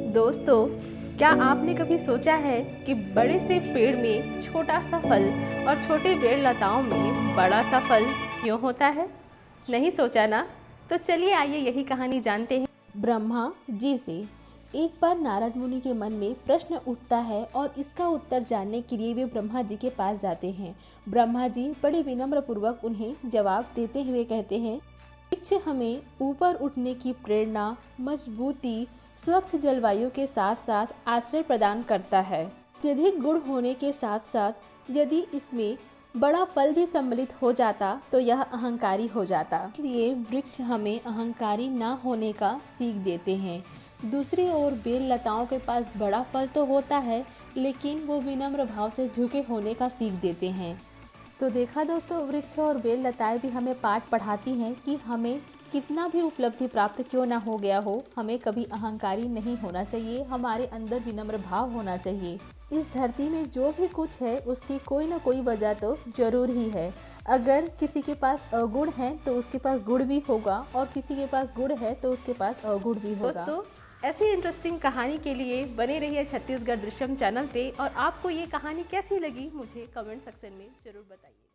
दोस्तों, क्या आपने कभी सोचा है कि बड़े से पेड़ में छोटा सा फल और छोटे पेड़ लताओं में बड़ा सा फल क्यों होता है? नहीं सोचा ना? तो चलिए आइए यही कहानी जानते हैं। ब्रह्मा जी से एक बार नारद मुनि के मन में प्रश्न उठता है और इसका उत्तर जानने के लिए वे ब्रह्मा जी के पास जाते हैं। ब्रह्मा जी बड़े विनम्र पूर्वक उन्हें जवाब देते हुए कहते हैं, वृक्ष हमें ऊपर उठने की प्रेरणा, मजबूती, स्वच्छ जलवायु के साथ साथ आश्रय प्रदान करता है। अत्यधिक गुण होने के साथ साथ यदि इसमें बड़ा फल भी सम्मिलित हो जाता तो यह अहंकारी हो जाता। इसलिए वृक्ष हमें अहंकारी ना होने का सीख देते हैं। दूसरी ओर बेल लताओं के पास बड़ा फल तो होता है, लेकिन वो विनम्र भाव से झुके होने का सीख देते हैं। तो देखा दोस्तों, वृक्ष और बेल लताएं भी हमें पाठ पढ़ाती हैं कि हमें कितना भी उपलब्धि प्राप्त क्यों ना हो गया हो, हमें कभी अहंकारी नहीं होना चाहिए। हमारे अंदर विनम्र भाव होना चाहिए। इस धरती में जो भी कुछ है उसकी कोई ना कोई वजह तो जरूर ही है। अगर किसी के पास अवगुण है तो उसके पास गुण भी होगा, और किसी के पास गुण है तो उसके पास अवगुण भी होगा। दोस्तों, ऐसी इंटरेस्टिंग कहानी के लिए बने रहिए छत्तीसगढ़ दृश्यम चैनल पे। और आपको ये कहानी कैसी लगी मुझे कमेंट सेक्शन में जरूर बताइए।